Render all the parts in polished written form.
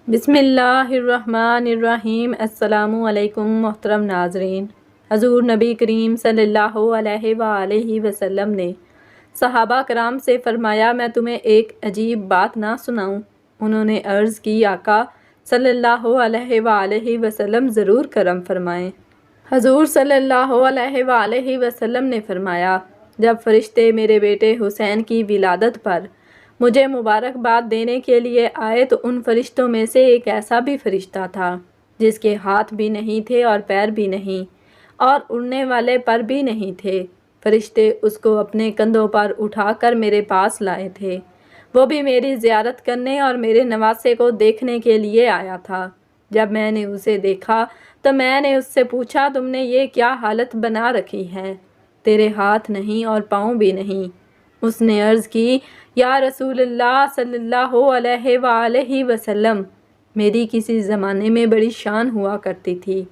بسم اللہ الرحمن الرحیم۔ السلام علیکم محترم ناظرین۔ حضور نبی کریم صلی اللہ علیہ وآلہ وسلم نے صحابہ کرام سے فرمایا، میں تمہیں ایک عجیب بات نہ سناؤں؟ انہوں نے عرض کی، آقا صلی اللہ علیہ وآلہ وسلم ضرور کرم فرمائیں۔ حضور صلی اللہ علیہ وآلہ وسلم نے فرمایا، جب فرشتے میرے بیٹے حسین کی ولادت پر مجھے مبارکباد دینے کے لیے آئے تو ان فرشتوں میں سے ایک ایسا بھی فرشتہ تھا جس کے ہاتھ بھی نہیں تھے اور پیر بھی نہیں اور اڑنے والے پر بھی نہیں تھے۔ فرشتے اس کو اپنے کندھوں پر اٹھا کر میرے پاس لائے تھے۔ وہ بھی میری زیارت کرنے اور میرے نواسے کو دیکھنے کے لیے آیا تھا۔ جب میں نے اسے دیکھا تو میں نے اس سے پوچھا، تم نے یہ کیا حالت بنا رکھی ہے؟ تیرے ہاتھ نہیں اور پاؤں بھی نہیں۔ اس نے عرض کی، یا رسول اللہ صلی اللہ علیہ وآلہ وسلم، میری کسی زمانے میں بڑی شان ہوا کرتی تھی۔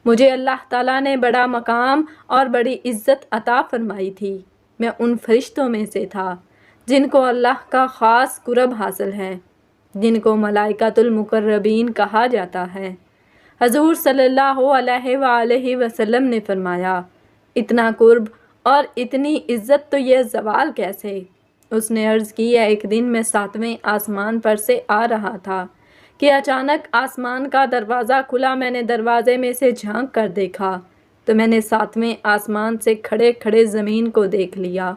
مجھے اللہ تعالیٰ نے بڑا مقام اور بڑی عزت عطا فرمائی تھی۔ میں ان فرشتوں میں سے تھا جن کو اللہ کا خاص قرب حاصل ہے، جن کو ملائکۃ المقربین کہا جاتا ہے۔ حضور صلی اللہ علیہ وآلہ وسلم نے فرمایا، اتنا قرب اور اتنی عزت تو یہ زوال کیسے؟ اس نے عرض کی، ایک دن میں 7ویں آسمان پر سے آ رہا تھا کہ اچانک آسمان کا دروازہ کھلا۔ میں نے دروازے میں سے جھانک کر دیکھا تو میں نے 7ویں آسمان سے کھڑے کھڑے زمین کو دیکھ لیا۔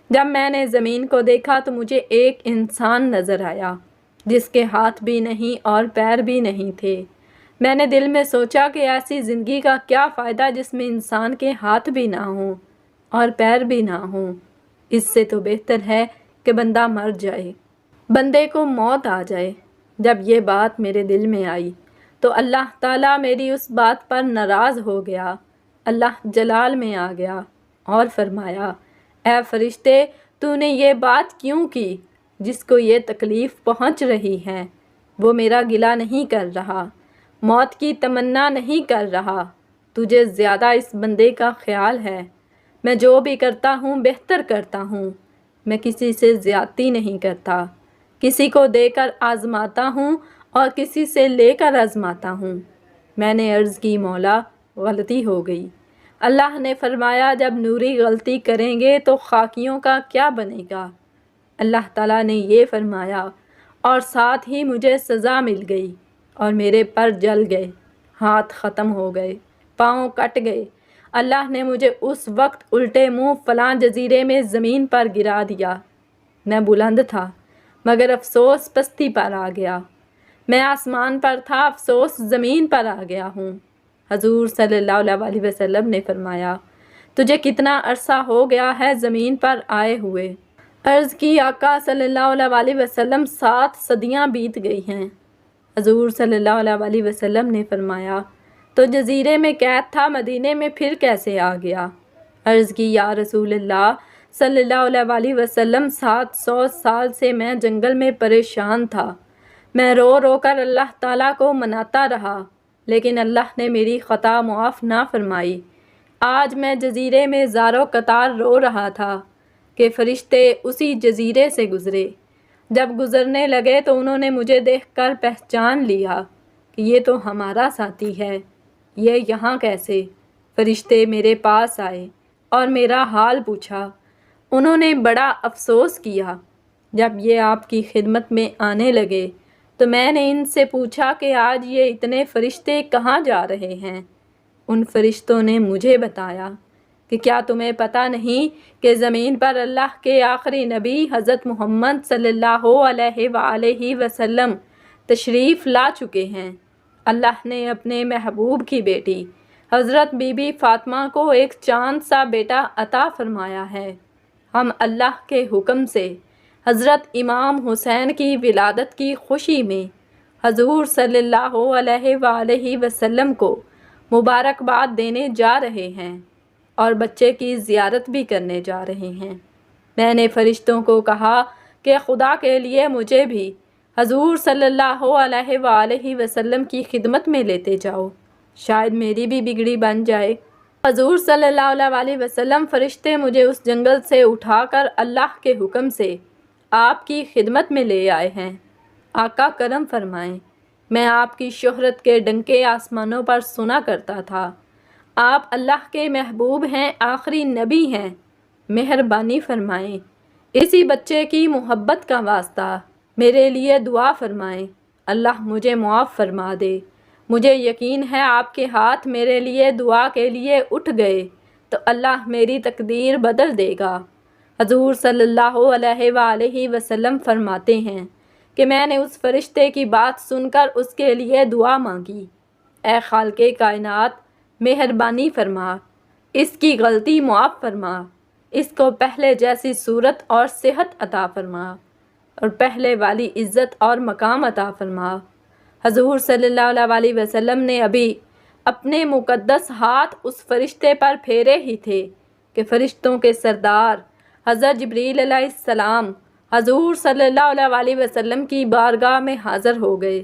جب میں نے زمین کو دیکھا تو مجھے ایک انسان نظر آیا جس کے ہاتھ بھی نہیں اور پیر بھی نہیں تھے۔ میں نے دل میں سوچا کہ ایسی زندگی کا کیا فائدہ جس میں انسان کے ہاتھ بھی نہ ہوں اور پیر بھی نہ ہوں؟ اس سے تو بہتر ہے کہ بندہ مر جائے، بندے کو موت آ جائے۔ جب یہ بات میرے دل میں آئی تو اللہ تعالیٰ میری اس بات پر ناراض ہو گیا۔ اللہ جلال میں آ گیا اور فرمایا، اے فرشتے، تو نے یہ بات کیوں کی؟ جس کو یہ تکلیف پہنچ رہی ہے وہ میرا گلہ نہیں کر رہا، موت کی تمنا نہیں کر رہا، تجھے زیادہ اس بندے کا خیال ہے۔ میں جو بھی کرتا ہوں بہتر کرتا ہوں، میں کسی سے زیادتی نہیں کرتا، کسی کو دے کر آزماتا ہوں اور کسی سے لے کر آزماتا ہوں۔ میں نے عرض کی، مولا غلطی ہو گئی۔ اللہ نے فرمایا، جب نوری غلطی کریں گے تو خاکیوں کا کیا بنے گا؟ اللہ تعالیٰ نے یہ فرمایا اور ساتھ ہی مجھے سزا مل گئی اور میرے پر جل گئے، ہاتھ ختم ہو گئے، پاؤں کٹ گئے۔ اللہ نے مجھے اس وقت الٹے منہ فلاں جزیرے میں زمین پر گرا دیا۔ میں بلند تھا مگر افسوس پستی پر آ گیا۔ میں آسمان پر تھا، افسوس زمین پر آ گیا ہوں۔ حضور صلی اللہ علیہ وسلم نے فرمایا، تجھے کتنا عرصہ ہو گیا ہے زمین پر آئے ہوئے؟ عرض کی، آقا صلی اللہ علیہ وسلم، 7 صدیاں بیت گئی ہیں۔ حضور صلی اللہ علیہ وسلم نے فرمایا، تو جزیرے میں قید تھا، مدینے میں پھر کیسے آ گیا؟ عرض کی، یا رسول اللہ صلی اللہ علیہ وسلم، 700 سال سے میں جنگل میں پریشان تھا۔ میں رو رو کر اللہ تعالیٰ کو مناتا رہا لیکن اللہ نے میری خطا معاف نہ فرمائی۔ آج میں جزیرے میں زارو قطار رو رہا تھا کہ فرشتے اسی جزیرے سے گزرے۔ جب گزرنے لگے تو انہوں نے مجھے دیکھ کر پہچان لیا کہ یہ تو ہمارا ساتھی ہے، یہ یہاں کیسے؟ فرشتے میرے پاس آئے اور میرا حال پوچھا۔ انہوں نے بڑا افسوس کیا۔ جب یہ آپ کی خدمت میں آنے لگے تو میں نے ان سے پوچھا کہ آج یہ اتنے فرشتے کہاں جا رہے ہیں؟ ان فرشتوں نے مجھے بتایا کہ کیا تمہیں پتہ نہیں کہ زمین پر اللہ کے آخری نبی حضرت محمد صلی اللہ علیہ وآلہ وسلم تشریف لا چکے ہیں؟ اللہ نے اپنے محبوب کی بیٹی حضرت بی بی فاطمہ کو ایک چاند سا بیٹا عطا فرمایا ہے۔ ہم اللہ کے حکم سے حضرت امام حسین کی ولادت کی خوشی میں حضور صلی اللہ علیہ وآلہ وسلم کو مبارکباد دینے جا رہے ہیں اور بچے کی زیارت بھی کرنے جا رہے ہیں۔ میں نے فرشتوں کو کہا کہ خدا کے لیے مجھے بھی حضور صلی اللہ علیہ وآلہ وسلم کی خدمت میں لیتے جاؤ، شاید میری بھی بگڑی بن جائے۔ حضور صلی اللہ علیہ وسلم، فرشتے مجھے اس جنگل سے اٹھا کر اللہ کے حکم سے آپ کی خدمت میں لے آئے ہیں۔ آقا کرم فرمائیں، میں آپ کی شہرت کے ڈنکے آسمانوں پر سنا کرتا تھا۔ آپ اللہ کے محبوب ہیں، آخری نبی ہیں، مہربانی فرمائیں۔ اسی بچے کی محبت کا واسطہ میرے لیے دعا فرمائیں۔ اللہ مجھے معاف فرما دے۔ مجھے یقین ہے آپ کے ہاتھ میرے لیے دعا کے لیے اٹھ گئے تو اللہ میری تقدیر بدل دے گا۔ حضور صلی اللہ علیہ وآلہ وسلم فرماتے ہیں کہ میں نے اس فرشتے کی بات سن کر اس کے لیے دعا مانگی، اے خالق کائنات مہربانی فرما، اس کی غلطی معاف فرما، اس کو پہلے جیسی صورت اور صحت عطا فرما اور پہلے والی عزت اور مقام عطا فرما۔ حضور صلی اللہ علیہ وسلم نے ابھی اپنے مقدس ہاتھ اس فرشتے پر پھیرے ہی تھے کہ فرشتوں کے سردار حضرت جبریل علیہ السلام حضور صلی اللہ علیہ وسلم کی بارگاہ میں حاضر ہو گئے۔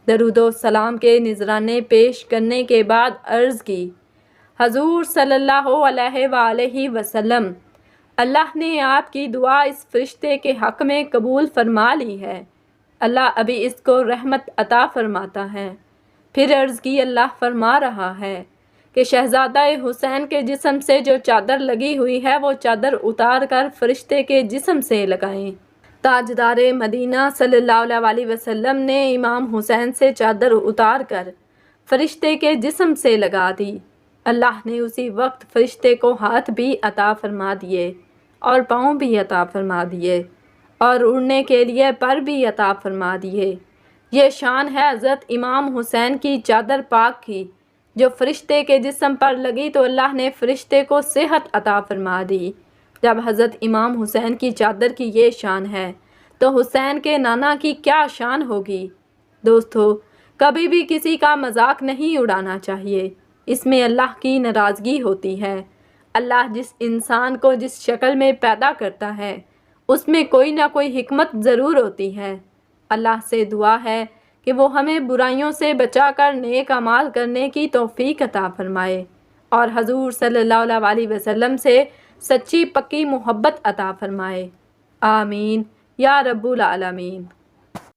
درود و سلام کے نذرانے پیش کرنے کے بعد عرض کی، حضور صلی اللہ علیہ وآلہ وسلم، اللہ نے آپ کی دعا اس فرشتے کے حق میں قبول فرما لی ہے، اللہ ابھی اس کو رحمت عطا فرماتا ہے۔ پھر عرض کی، اللہ فرما رہا ہے کہ شہزادہ حسین کے جسم سے جو چادر لگی ہوئی ہے وہ چادر اتار کر فرشتے کے جسم سے لگائیں۔ تاجدار مدینہ صلی اللہ علیہ وسلم نے امام حسین سے چادر اتار کر فرشتے کے جسم سے لگا دی۔ اللہ نے اسی وقت فرشتے کو ہاتھ بھی عطا فرما دیے اور پاؤں بھی عطا فرما دیے اور اڑنے کے لیے پر بھی عطا فرما دیے۔ یہ شان ہے حضرت امام حسین کی چادر پاک کی، جو فرشتے کے جسم پر لگی تو اللہ نے فرشتے کو صحت عطا فرما دی۔ جب حضرت امام حسین کی چادر کی یہ شان ہے تو حسین کے نانا کی کیا شان ہوگی؟ دوستو، کبھی بھی کسی کا مذاق نہیں اڑانا چاہیے، اس میں اللہ کی ناراضگی ہوتی ہے۔ اللہ جس انسان کو جس شکل میں پیدا کرتا ہے اس میں کوئی نہ کوئی حکمت ضرور ہوتی ہے۔ اللہ سے دعا ہے کہ وہ ہمیں برائیوں سے بچا کر نیک اعمال کرنے کی توفیق عطا فرمائے اور حضور صلی اللہ علیہ وسلم سے سچی پکی محبت عطا فرمائے۔ آمین یا رب العالمین۔